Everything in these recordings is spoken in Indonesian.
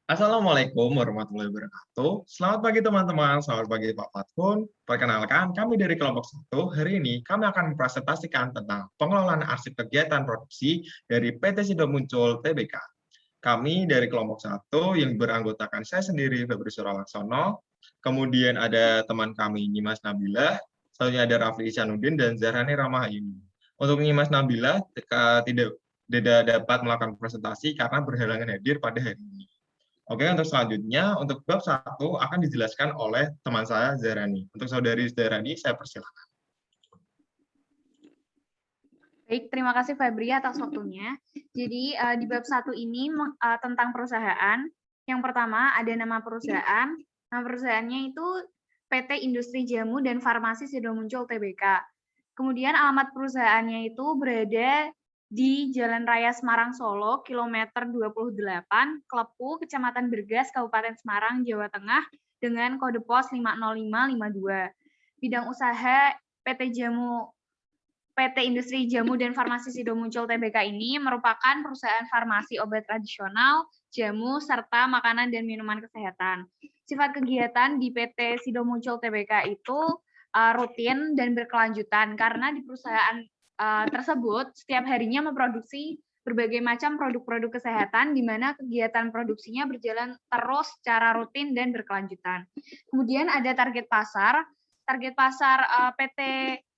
Assalamualaikum warahmatullahi wabarakatuh. Selamat pagi teman-teman, selamat pagi Pak Fatkun. Perkenalkan, kami dari kelompok 1. Hari ini kami akan mempresentasikan tentang pengelolaan arsip kegiatan produksi dari PT Sido Muncul Tbk. Kami dari kelompok 1 yang beranggotakan saya sendiri, Febri Suralaksono, kemudian ada teman kami, Nyimas Nabilah, selanjutnya ada Rafli Ihsanuddin dan Zahrani Rahmayuni. Untuk Nyimas Nabilah tidak dapat melakukan presentasi karena berhalangan hadir pada hari ini. Oke, untuk selanjutnya, untuk bab 1 akan dijelaskan oleh teman saya, Zahrani. Untuk saudari Zahrani, saya persilakan. Baik, terima kasih Febri atas waktunya. Jadi di bab 1 ini tentang perusahaan. Yang pertama ada nama perusahaan. Nama perusahaannya itu PT Industri Jamu dan Farmasi Sido Muncul Tbk. Kemudian alamat perusahaannya itu berada di Jalan Raya Semarang Solo, kilometer 28, Klepu, Kecamatan Bergas, Kabupaten Semarang, Jawa Tengah, dengan kode pos 50552. Bidang usaha PT Industri Jamu dan Farmasi Sido Muncul Tbk ini merupakan perusahaan farmasi obat tradisional, jamu, serta makanan dan minuman kesehatan. Sifat kegiatan di PT Sido Muncul Tbk itu rutin dan berkelanjutan karena di perusahaan tersebut setiap harinya memproduksi berbagai macam produk-produk kesehatan di mana kegiatan produksinya berjalan terus secara rutin dan berkelanjutan. Kemudian ada target pasar. Target pasar PT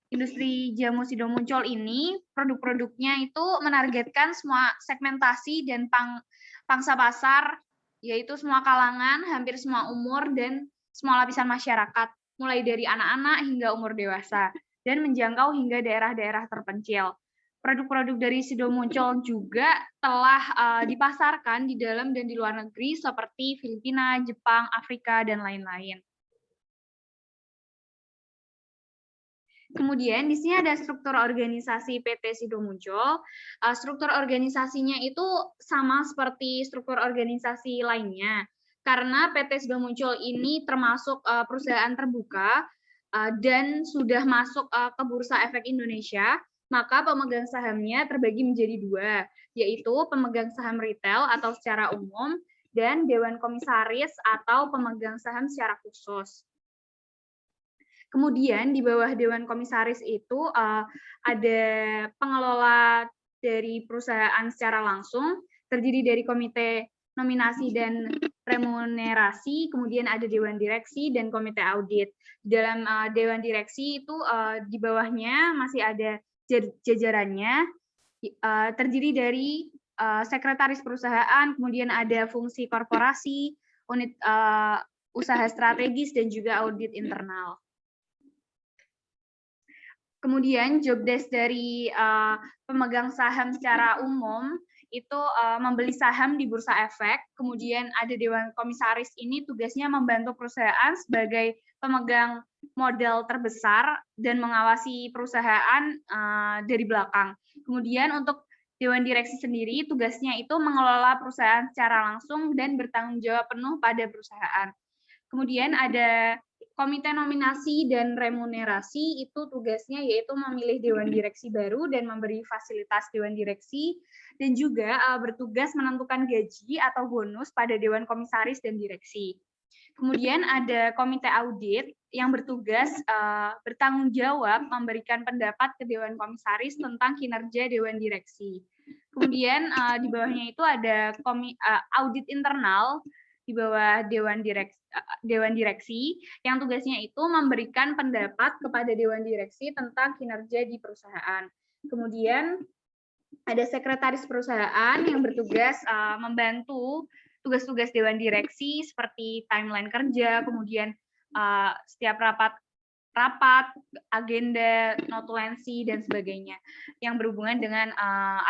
Industri Jamu Sido Muncul ini produk-produknya itu menargetkan semua segmentasi dan pangsa pasar, yaitu semua kalangan, hampir semua umur, dan semua lapisan masyarakat, mulai dari anak-anak hingga umur dewasa, dan menjangkau hingga daerah-daerah terpencil. Produk-produk dari Sido Muncul juga telah dipasarkan di dalam dan di luar negeri seperti Filipina, Jepang, Afrika, dan lain-lain. Kemudian di sini ada struktur organisasi PT Sido Muncul. Struktur organisasinya itu sama seperti struktur organisasi lainnya. Karena PT Sido Muncul ini termasuk perusahaan terbuka dan sudah masuk ke Bursa Efek Indonesia, maka pemegang sahamnya terbagi menjadi 2, yaitu pemegang saham retail atau secara umum dan Dewan Komisaris atau pemegang saham secara khusus. Kemudian di bawah Dewan Komisaris itu ada pengelola dari perusahaan secara langsung, terdiri dari Komite Nominasi dan Remunerasi, kemudian ada Dewan Direksi dan Komite Audit. Di dalam Dewan Direksi itu di bawahnya masih ada jajarannya, terdiri dari Sekretaris Perusahaan, kemudian ada fungsi korporasi, unit usaha strategis, dan juga audit internal. Kemudian job desk dari pemegang saham secara umum itu membeli saham di Bursa Efek, kemudian ada Dewan Komisaris ini tugasnya membantu perusahaan sebagai pemegang modal terbesar dan mengawasi perusahaan dari belakang. Kemudian untuk Dewan Direksi sendiri tugasnya itu mengelola perusahaan secara langsung dan bertanggung jawab penuh pada perusahaan. Kemudian ada Komite Nominasi dan Remunerasi, itu tugasnya yaitu memilih Dewan Direksi baru dan memberi fasilitas Dewan Direksi, dan juga bertugas menentukan gaji atau bonus pada Dewan Komisaris dan Direksi. Kemudian ada Komite Audit yang bertugas bertanggung jawab memberikan pendapat ke Dewan Komisaris tentang kinerja Dewan Direksi. Kemudian di bawahnya itu ada audit internal di bawah Dewan Direksi yang tugasnya itu memberikan pendapat kepada Dewan Direksi tentang kinerja di perusahaan. Kemudian ada Sekretaris Perusahaan yang bertugas membantu tugas-tugas Dewan Direksi seperti timeline kerja, kemudian setiap rapat, agenda, notulensi, dan sebagainya yang berhubungan dengan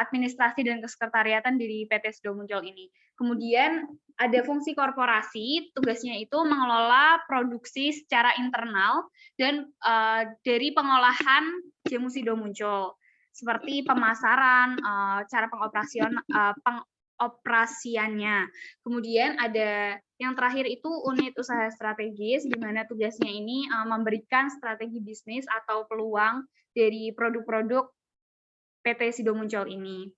administrasi dan kesekretariatan di PT Sido Muncul ini. Kemudian ada fungsi korporasi, tugasnya itu mengelola produksi secara internal dan dari pengolahan jamu Sido Muncul, seperti pemasaran, cara pengoperasiannya. Kemudian ada yang terakhir itu unit usaha strategis, di mana tugasnya ini memberikan strategi bisnis atau peluang dari produk-produk PT Sido Muncul ini.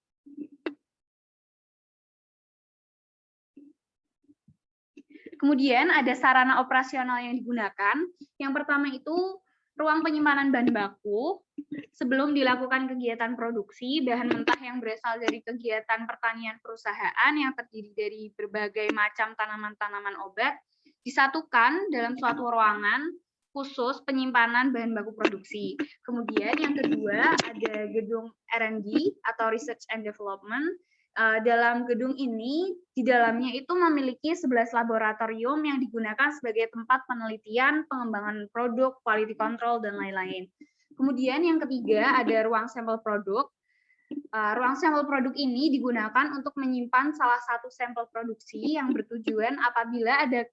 Kemudian ada sarana operasional yang digunakan. Yang pertama itu ruang penyimpanan bahan baku. Sebelum dilakukan kegiatan produksi, bahan mentah yang berasal dari kegiatan pertanian perusahaan yang terdiri dari berbagai macam tanaman-tanaman obat disatukan dalam suatu ruangan khusus penyimpanan bahan baku produksi. Kemudian yang kedua ada gedung R&D atau Research and Development. Dalam gedung ini, di dalamnya itu memiliki 11 laboratorium yang digunakan sebagai tempat penelitian, pengembangan produk, quality control, dan lain-lain. Kemudian yang ketiga ada ruang sampel produk. Ruang sampel produk ini digunakan untuk menyimpan salah satu sampel produksi yang bertujuan apabila ada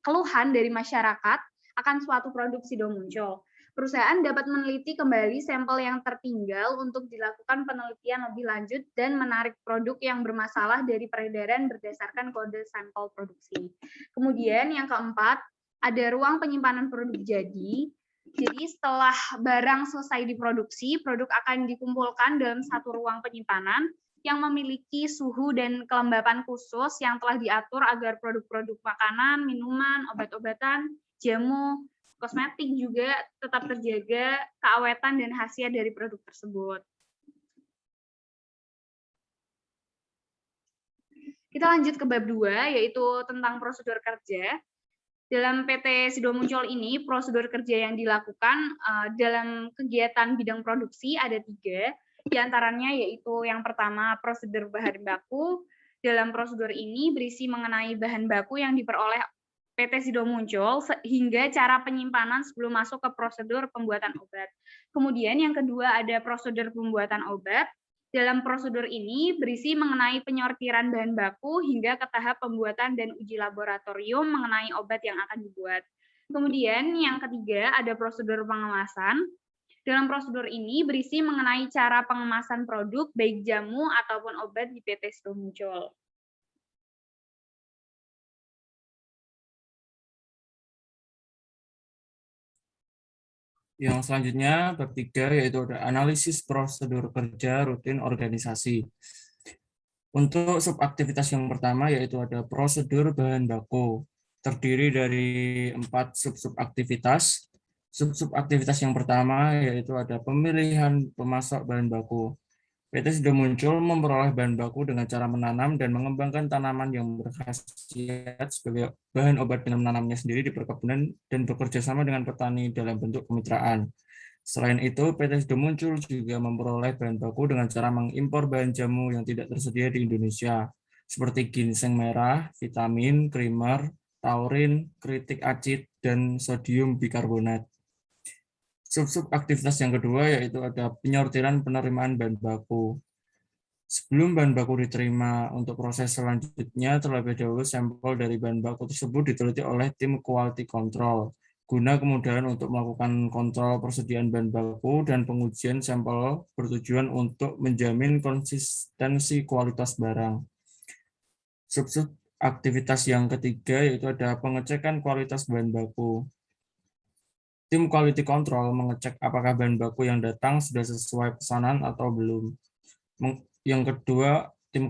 keluhan dari masyarakat akan suatu produk sido muncul. Perusahaan dapat meneliti kembali sampel yang tertinggal untuk dilakukan penelitian lebih lanjut dan menarik produk yang bermasalah dari peredaran berdasarkan kode sampel produksi. Kemudian yang keempat, ada ruang penyimpanan produk jadi. Jadi setelah barang selesai diproduksi, produk akan dikumpulkan dalam satu ruang penyimpanan yang memiliki suhu dan kelembapan khusus yang telah diatur agar produk-produk makanan, minuman, obat-obatan, jamu, kosmetik juga tetap terjaga keawetan dan khasiat dari produk tersebut. Kita lanjut ke bab 2, yaitu tentang prosedur kerja. Dalam PT Sido Muncul ini, prosedur kerja yang dilakukan dalam kegiatan bidang produksi ada 3, diantaranya yaitu yang pertama prosedur bahan baku. Dalam prosedur ini berisi mengenai bahan baku yang diperoleh PT Sido Muncul hingga cara penyimpanan sebelum masuk ke prosedur pembuatan obat. Kemudian yang kedua ada prosedur pembuatan obat. Dalam prosedur ini berisi mengenai penyortiran bahan baku hingga ke tahap pembuatan dan uji laboratorium mengenai obat yang akan dibuat. Kemudian yang ketiga ada prosedur pengemasan. Dalam prosedur ini berisi mengenai cara pengemasan produk baik jamu ataupun obat di PT Sido Muncul. Yang selanjutnya, bab 3, yaitu ada analisis prosedur kerja rutin organisasi. Untuk subaktivitas yang pertama, yaitu ada prosedur bahan baku. Terdiri dari 4 sub-subaktivitas. Sub-subaktivitas yang pertama, yaitu ada pemilihan pemasok bahan baku. PT Sido Muncul memperoleh bahan baku dengan cara menanam dan mengembangkan tanaman yang berkhasiat sebagai bahan obat dengan menanamnya sendiri di perkebunan dan bekerja sama dengan petani dalam bentuk kemitraan. Selain itu, PT Sido Muncul juga memperoleh bahan baku dengan cara mengimpor bahan jamu yang tidak tersedia di Indonesia, seperti ginseng merah, vitamin, krimer, taurin, kritik acid, dan sodium bikarbonat. Sub-sub aktivitas yang kedua yaitu ada penyortiran penerimaan bahan baku. Sebelum bahan baku diterima untuk proses selanjutnya, terlebih dahulu sampel dari bahan baku tersebut diteliti oleh tim quality control, guna kemudahan untuk melakukan kontrol persediaan bahan baku dan pengujian sampel bertujuan untuk menjamin konsistensi kualitas barang. Sub-sub aktivitas yang ketiga yaitu ada pengecekan kualitas bahan baku. Tim quality control mengecek apakah bahan baku yang datang sudah sesuai pesanan atau belum. Yang kedua, tim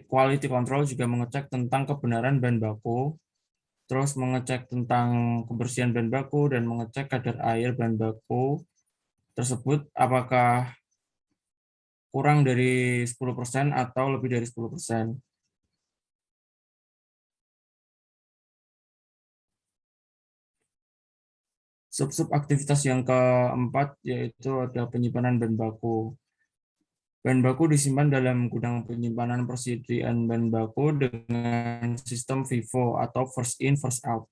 quality control juga mengecek tentang kebenaran bahan baku, terus mengecek tentang kebersihan bahan baku dan mengecek kadar air bahan baku tersebut apakah kurang dari 10% atau lebih dari 10%. Sub-sub aktivitas yang keempat yaitu ada penyimpanan bahan baku. Bahan baku disimpan dalam gudang penyimpanan persediaan bahan baku dengan sistem FIFO atau first in first out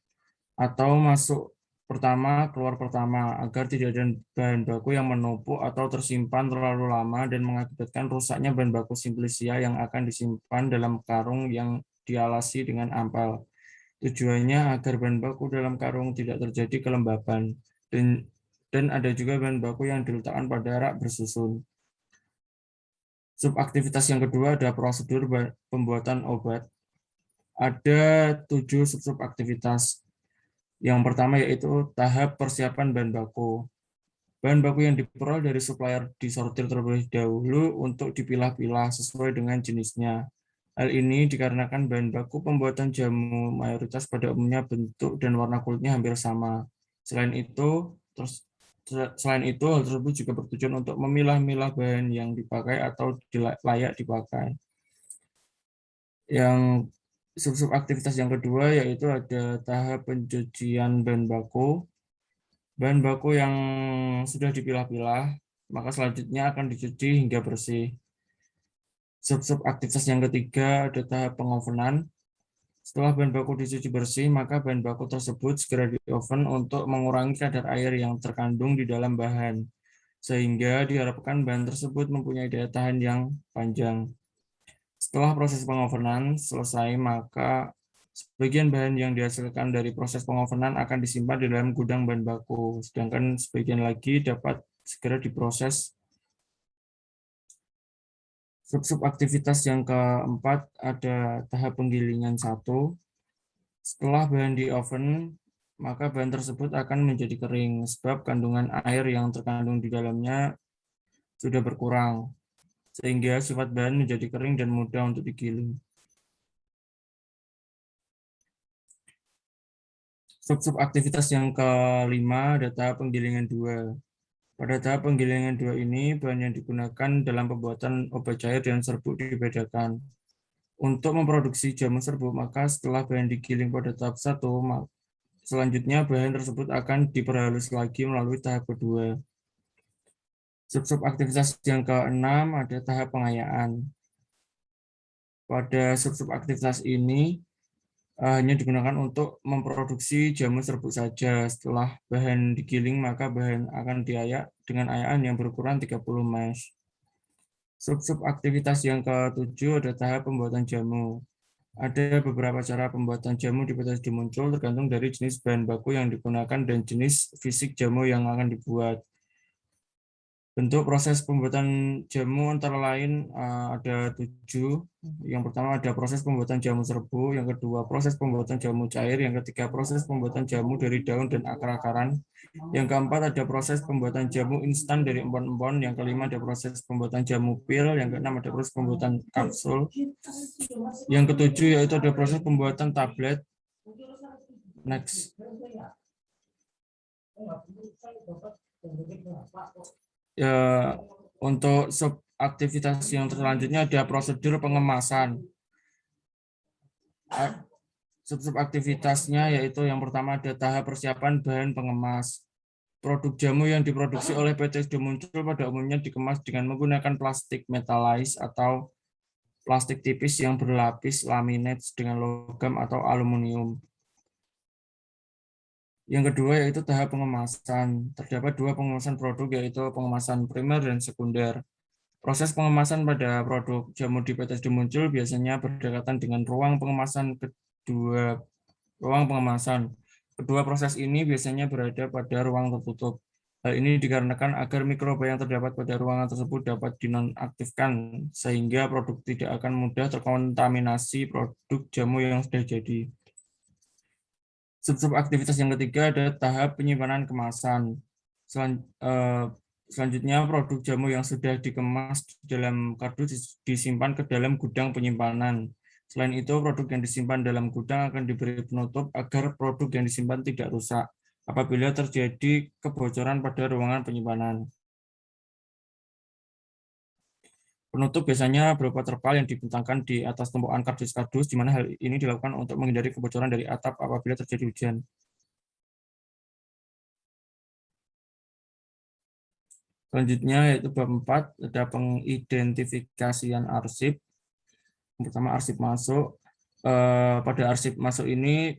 atau masuk pertama keluar pertama agar tidak ada bahan baku yang menumpuk atau tersimpan terlalu lama dan mengakibatkan rusaknya bahan baku Simplicia yang akan disimpan dalam karung yang dialasi dengan ampel. Tujuannya agar bahan baku dalam karung tidak terjadi kelembaban, dan ada juga bahan baku yang diletakkan pada rak bersusun. Subaktivitas yang kedua ada prosedur pembuatan obat. Ada 7 subaktivitas. Yang pertama yaitu tahap persiapan bahan baku. Bahan baku yang diperoleh dari supplier disortir terlebih dahulu untuk dipilah-pilah sesuai dengan jenisnya. Hal ini dikarenakan bahan baku pembuatan jamu mayoritas pada umumnya bentuk dan warna kulitnya hampir sama. Selain itu, hal tersebut juga bertujuan untuk memilah-milah bahan yang dipakai atau layak dipakai. Yang sub aktivitas yang kedua yaitu ada tahap pencucian bahan baku. Bahan baku yang sudah dipilah-pilah, maka selanjutnya akan dicuci hingga bersih. Sub aktivitas yang ketiga ada tahap pengovenan. Setelah bahan baku dicuci bersih, maka bahan baku tersebut segera di-oven untuk mengurangi kadar air yang terkandung di dalam bahan, sehingga diharapkan bahan tersebut mempunyai daya tahan yang panjang. Setelah proses pengovenan selesai, maka sebagian bahan yang dihasilkan dari proses pengovenan akan disimpan di dalam gudang bahan baku, sedangkan sebagian lagi dapat segera diproses. Sub aktivitas yang keempat ada tahap penggilingan 1. Setelah bahan di oven, maka bahan tersebut akan menjadi kering sebab kandungan air yang terkandung di dalamnya sudah berkurang, sehingga sifat bahan menjadi kering dan mudah untuk digiling. Sub aktivitas yang kelima ada tahap penggilingan 2. Pada tahap penggilingan 2 ini, bahan yang digunakan dalam pembuatan obat cair dan serbuk dibedakan. Untuk memproduksi jamu serbuk, maka setelah bahan digiling pada tahap 1, selanjutnya bahan tersebut akan diperhalus lagi melalui tahap kedua. Sub aktivitas yang keenam ada tahap pengayaan. Pada sub aktivitas ini hanya digunakan untuk memproduksi jamu serbuk saja. Setelah bahan digiling, maka bahan akan diayak dengan ayaan yang berukuran 30 mesh. Sub aktivitas yang ketujuh ada tahap pembuatan jamu. Ada beberapa cara pembuatan jamu di PTSD muncul tergantung dari jenis bahan baku yang digunakan dan jenis fisik jamu yang akan dibuat. Bentuk proses pembuatan jamu antara lain ada 7. Yang pertama ada proses pembuatan jamu serbuk, yang kedua proses pembuatan jamu cair, yang ketiga proses pembuatan jamu dari daun dan akar-akaran, yang keempat ada proses pembuatan jamu instan dari empon-empon, yang kelima ada proses pembuatan jamu pil, yang keenam ada proses pembuatan kapsul, yang ketujuh yaitu ada proses pembuatan tablet. Next. Ya, untuk sub aktivitas yang selanjutnya ada prosedur pengemasan. Sub aktivitasnya yaitu yang pertama ada tahap persiapan bahan pengemas. Produk jamu yang diproduksi oleh PTSD muncul pada umumnya dikemas dengan menggunakan plastik metallized atau plastik tipis yang berlapis laminate dengan logam atau aluminium. Yang kedua yaitu tahap pengemasan. Terdapat 2 pengemasan produk yaitu pengemasan primer dan sekunder. Proses pengemasan pada produk jamu di PTSD muncul biasanya berdekatan dengan ruang pengemasan kedua. Kedua proses ini biasanya berada pada ruang tertutup. Hal ini dikarenakan agar mikroba yang terdapat pada ruangan tersebut dapat dinonaktifkan sehingga produk tidak akan mudah terkontaminasi produk jamu yang sudah jadi. Sub aktivitas yang ketiga ada tahap penyimpanan kemasan. Selanjutnya produk jamu yang sudah dikemas di dalam kardus disimpan ke dalam gudang penyimpanan. Selain itu, produk yang disimpan dalam gudang akan diberi penutup agar produk yang disimpan tidak rusak apabila terjadi kebocoran pada ruangan penyimpanan. Penutup biasanya berupa terpal yang dibentangkan di atas tumpukan kardus-kardus, di mana hal ini dilakukan untuk menghindari kebocoran dari atap apabila terjadi hujan. Selanjutnya yaitu bab 4, ada pengidentifikasian arsip. Yang pertama arsip masuk. Pada arsip masuk ini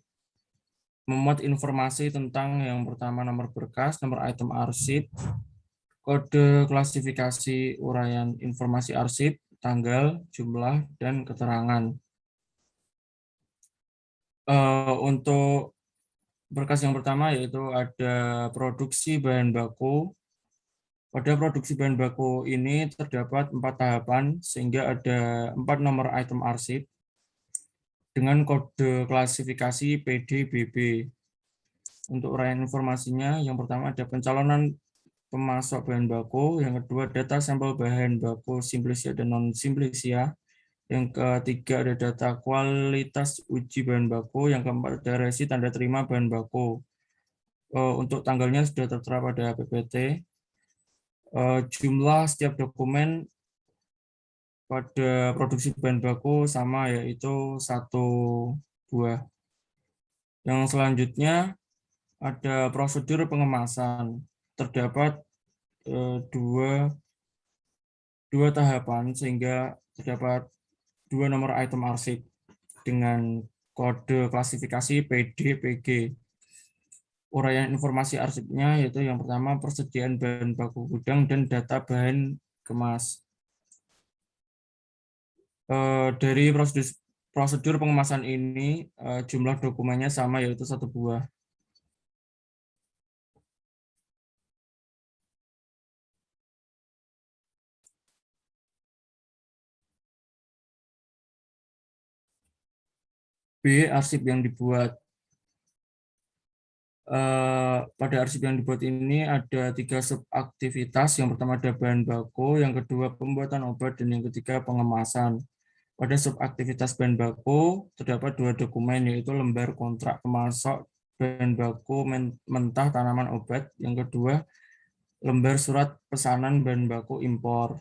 memuat informasi tentang yang pertama nomor berkas, nomor item arsip, kode klasifikasi uraian informasi arsip, tanggal, jumlah, dan keterangan. Untuk berkas yang pertama yaitu ada produksi bahan baku. Pada produksi bahan baku ini terdapat 4 tahapan sehingga ada 4 nomor item arsip dengan kode klasifikasi PDBB. Untuk uraian informasinya, yang pertama ada pencalonan pemasok bahan baku, yang kedua data sampel bahan baku simplisia dan non simplisia, Yang ketiga ada data kualitas uji bahan baku. Yang keempat ada resi tanda terima bahan baku. Untuk tanggalnya sudah tertera pada PPT. Jumlah setiap dokumen pada produksi bahan baku sama, yaitu 1 buah. Yang selanjutnya ada prosedur pengemasan. Terdapat dua tahapan, sehingga terdapat 2 nomor item arsip dengan kode klasifikasi PD, PG. Uraian informasi arsipnya yaitu yang pertama persediaan bahan baku gudang dan data bahan kemas. Dari prosedur pengemasan ini jumlah dokumennya sama, yaitu 1 buah. B. Arsip yang dibuat. Pada arsip yang dibuat ini ada 3 subaktivitas. Yang pertama ada bahan baku, yang kedua pembuatan obat, dan yang ketiga pengemasan. Pada subaktivitas bahan baku terdapat 2 dokumen, yaitu lembar kontrak pemasok bahan baku mentah tanaman obat, yang kedua lembar surat pesanan bahan baku impor.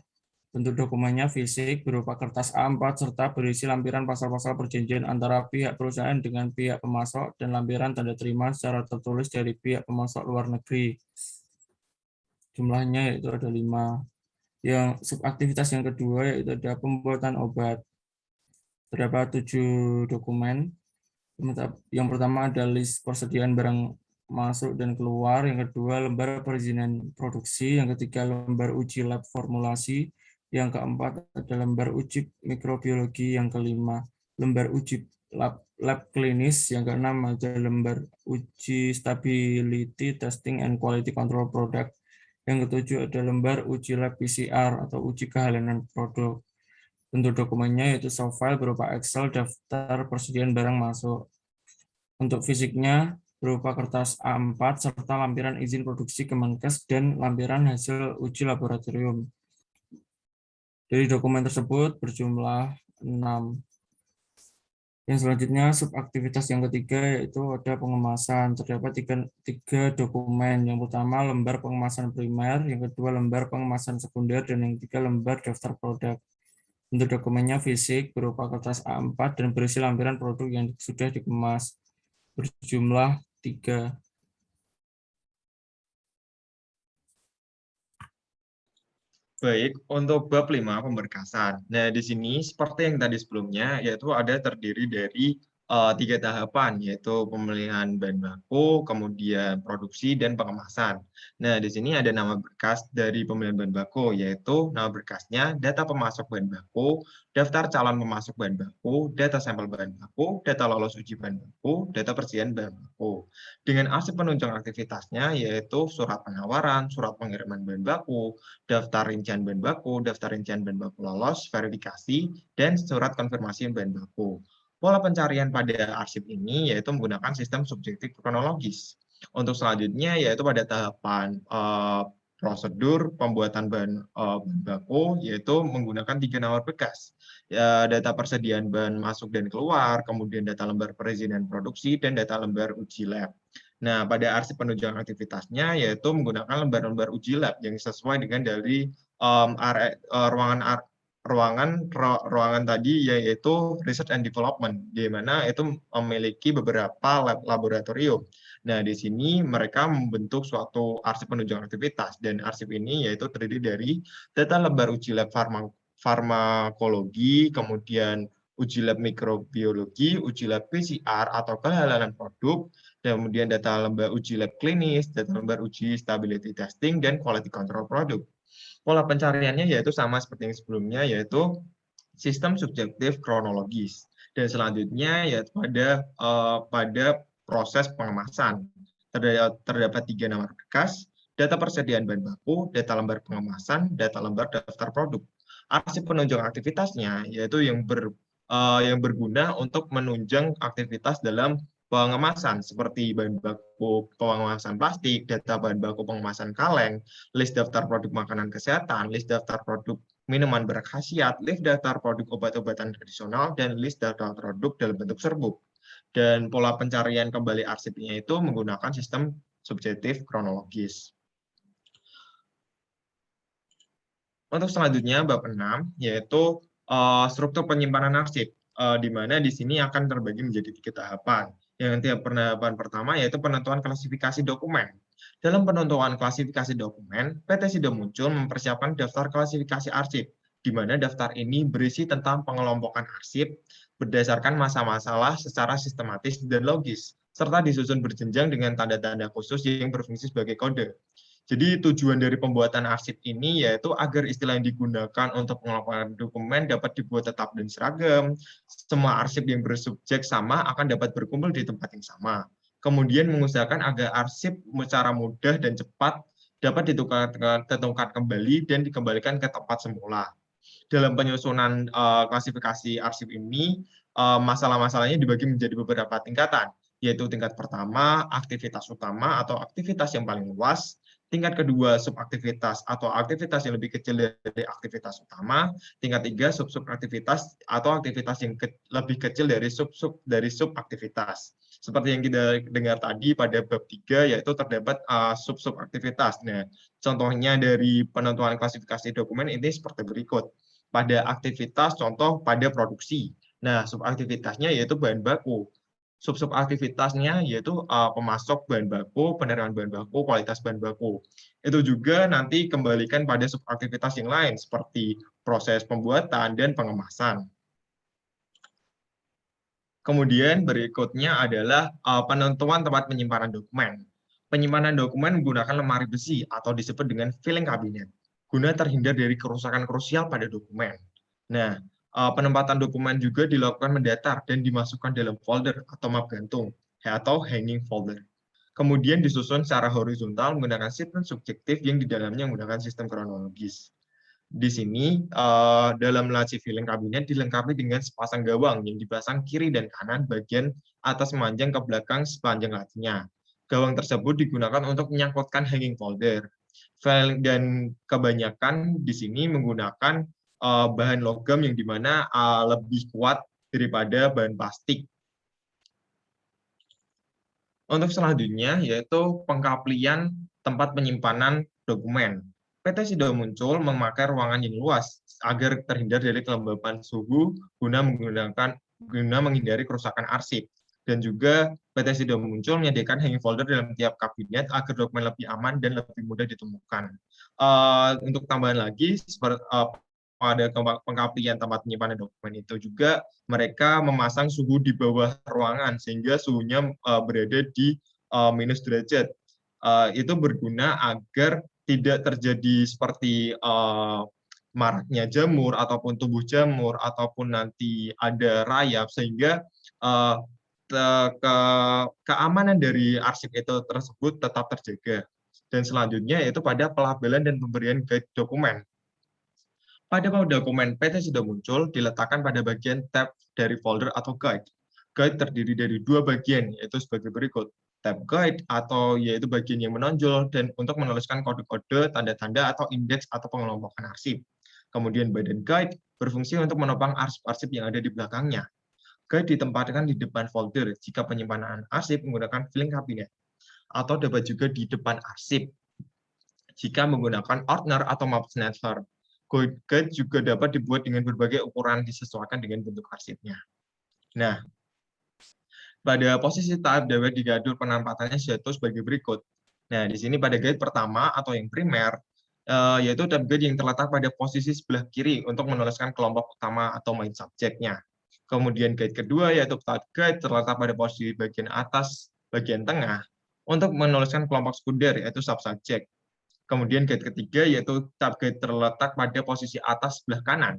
Bentuk dokumennya fisik berupa kertas A4 serta berisi lampiran pasal-pasal perjanjian antara pihak perusahaan dengan pihak pemasok dan lampiran tanda terima secara tertulis dari pihak pemasok luar negeri. Jumlahnya yaitu ada 5. Yang subaktivitas yang kedua yaitu ada pembuatan obat. Terdapat 7 dokumen. Yang pertama ada list persediaan barang masuk dan keluar, yang kedua lembar perizinan produksi, yang ketiga lembar uji lab formulasi, yang keempat ada lembar uji mikrobiologi, yang kelima lembar uji lab klinis, yang keenam ada lembar uji stability testing and quality control product, yang ketujuh ada lembar uji lab PCR atau uji kehalalan produk. Bentuk dokumennya yaitu soft file berupa Excel, daftar persediaan barang masuk. Untuk fisiknya berupa kertas A4 serta lampiran izin produksi Kemenkes dan lampiran hasil uji laboratorium. Dari dokumen tersebut berjumlah 6. Yang selanjutnya subaktivitas yang ketiga yaitu ada pengemasan. Terdapat 3 dokumen. Yang pertama lembar pengemasan primer, yang kedua lembar pengemasan sekunder, dan yang ketiga lembar daftar produk. Untuk dokumennya fisik berupa kertas A4 dan berisi lampiran produk yang sudah dikemas. Berjumlah 3. Baik, untuk bab 5 pemberkasan. Nah, di sini seperti yang tadi sebelumnya, yaitu ada terdiri dari 3 tahapan, yaitu pemilihan bahan baku, kemudian produksi, dan pengemasan. Nah, di sini ada nama berkas dari pemilihan bahan baku, yaitu nama berkasnya, data pemasok bahan baku, daftar calon pemasok bahan baku, data sampel bahan baku, data lolos uji bahan baku, data persediaan bahan baku. Dengan arsip penunjang aktivitasnya, yaitu surat penawaran, surat pengiriman bahan baku, daftar rincian bahan baku, daftar rincian bahan baku lolos, verifikasi, dan surat konfirmasi bahan baku. Pola pencarian pada arsip ini yaitu menggunakan sistem subjektif kronologis. Untuk selanjutnya yaitu pada tahapan prosedur pembuatan bahan baku yaitu menggunakan 3 nomor berkas. Data persediaan bahan masuk dan keluar, kemudian data lembar perizinan produksi, dan data lembar uji lab. Nah, pada arsip penunjang aktivitasnya yaitu menggunakan lembar-lembar uji lab yang sesuai dengan dari ruangan tadi yaitu research and development, di mana itu memiliki beberapa lab laboratorium. Nah, di sini mereka membentuk suatu arsip penunjang aktivitas, dan arsip ini yaitu terdiri dari data lembar uji lab farmakologi, kemudian uji lab mikrobiologi, uji lab PCR atau kehalalan produk, kemudian data lembar uji lab klinis, data lembar uji stability testing, dan quality control produk. Pola pencariannya yaitu sama seperti yang sebelumnya, yaitu sistem subjektif kronologis. Dan selanjutnya yaitu pada proses pengemasan. Terdapat 3 nomor berkas, data persediaan bahan baku, data lembar pengemasan, data lembar daftar produk. Arsip penunjang aktivitasnya yaitu yang berguna untuk menunjang aktivitas dalam pengemasan seperti bahan baku pengemasan plastik, data bahan baku pengemasan kaleng, list daftar produk makanan kesehatan, list daftar produk minuman berkhasiat, list daftar produk obat-obatan tradisional, dan list daftar produk dalam bentuk serbuk. Dan pola pencarian kembali arsipnya itu menggunakan sistem subjektif kronologis. Untuk selanjutnya, bab 6, yaitu struktur penyimpanan arsip, di mana di sini akan terbagi menjadi 3 tahapan. Yang tahapan pertama yaitu penentuan klasifikasi dokumen. Dalam penentuan klasifikasi dokumen, PT Sido Muncul mempersiapkan daftar klasifikasi arsip, di mana daftar ini berisi tentang pengelompokan arsip berdasarkan masa-masalah secara sistematis dan logis, serta disusun berjenjang dengan tanda-tanda khusus yang berfungsi sebagai kode. Jadi tujuan dari pembuatan arsip ini yaitu agar istilah yang digunakan untuk pengelompokan dokumen dapat dibuat tetap dan seragam. Semua arsip yang bersubjek sama akan dapat berkumpul di tempat yang sama. Kemudian mengusahakan agar arsip secara mudah dan cepat dapat ditukarkan kembali dan dikembalikan ke tempat semula. Dalam penyusunan klasifikasi arsip ini, masalah-masalahnya dibagi menjadi beberapa tingkatan, yaitu tingkat pertama, aktivitas utama atau aktivitas yang paling luas, tingkat kedua, subaktivitas atau aktivitas yang lebih kecil dari aktivitas utama, tingkat tiga, sub-subaktivitas atau aktivitas yang lebih kecil dari subaktivitas. Seperti yang kita dengar tadi pada bab 3, yaitu terdapat sub-subaktivitas. Nah, contohnya dari penentuan klasifikasi dokumen ini seperti berikut. Pada aktivitas, contoh pada produksi. Nah, subaktivitasnya yaitu bahan baku. Sub-subaktivitasnya yaitu pemasok bahan baku, penerimaan bahan baku, kualitas bahan baku. Itu juga nanti kembalikan pada subaktivitas yang lain seperti proses pembuatan dan pengemasan. Kemudian berikutnya adalah penentuan tempat penyimpanan dokumen. Penyimpanan dokumen menggunakan lemari besi atau disebut dengan filing cabinet, guna terhindar dari kerusakan krusial pada dokumen. Nah, penempatan dokumen juga dilakukan mendatar dan dimasukkan dalam folder atau map gantung atau hanging folder. Kemudian disusun secara horizontal menggunakan sistem subjektif yang di dalamnya menggunakan sistem kronologis. Di sini dalam laci filing kabinet dilengkapi dengan sepasang gawang yang dipasang kiri dan kanan bagian atas memanjang ke belakang sepanjang lacinya. Gawang tersebut digunakan untuk menyangkutkan hanging folder. Dan kebanyakan di sini menggunakan bahan logam yang dimana lebih kuat daripada bahan plastik. Untuk selanjutnya yaitu pengkaplian tempat penyimpanan dokumen. PT Sido Muncul memakai ruangan yang luas agar terhindar dari kelembapan suhu guna menghindari kerusakan arsip. Dan juga PT Sido Muncul menyediakan hanging folder dalam tiap kabinet agar dokumen lebih aman dan lebih mudah ditemukan. Untuk tambahan lagi, pada pengkaplian tempat penyimpanan dokumen itu juga mereka memasang suhu di bawah ruangan sehingga suhunya berada di minus derajat. Itu berguna agar tidak terjadi seperti maraknya jamur ataupun tumbuh jamur ataupun nanti ada rayap sehingga keamanan dari arsip itu tersebut tetap terjaga. Dan selanjutnya yaitu pada pelabelan dan pemberian guide dokumen. Pada dokumen PT Sido Muncul diletakkan pada bagian tab dari folder atau guide. Guide terdiri dari 2 bagian, yaitu sebagai berikut. Tab guide atau yaitu bagian yang menonjol dan untuk menuliskan kode-kode, tanda-tanda atau indeks atau pengelompokan arsip. Kemudian badan guide berfungsi untuk menopang arsip-arsip yang ada di belakangnya. Guide ditempatkan di depan folder jika penyimpanan arsip menggunakan filing cabinet, atau dapat juga di depan arsip jika menggunakan ordner atau map snatcher. Guide juga dapat dibuat dengan berbagai ukuran disesuaikan dengan bentuk arsipnya. Nah, pada posisi tahap dapat diatur penampakannya yaitu sebagai berikut. Nah, di sini pada guide pertama atau yang primer, yaitu tab guide yang terletak pada posisi sebelah kiri untuk menuliskan kelompok utama atau main subjeknya. Kemudian guide kedua yaitu tab guide terletak pada posisi bagian atas, bagian tengah untuk menuliskan kelompok sekunder yaitu subsubjek. Kemudian guide ketiga yaitu tab guide terletak pada posisi atas sebelah kanan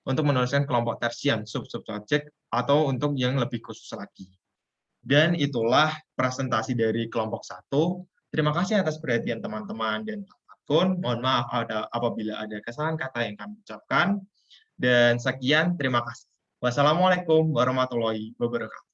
untuk menuliskan kelompok tersier sub-subjek atau untuk yang lebih khusus lagi. Dan itulah presentasi dari kelompok 1. Terima kasih atas perhatian teman-teman dan Pak Fatkun. Mohon maaf apabila ada kesalahan kata yang kami ucapkan. Dan sekian, terima kasih. Wassalamualaikum warahmatullahi wabarakatuh.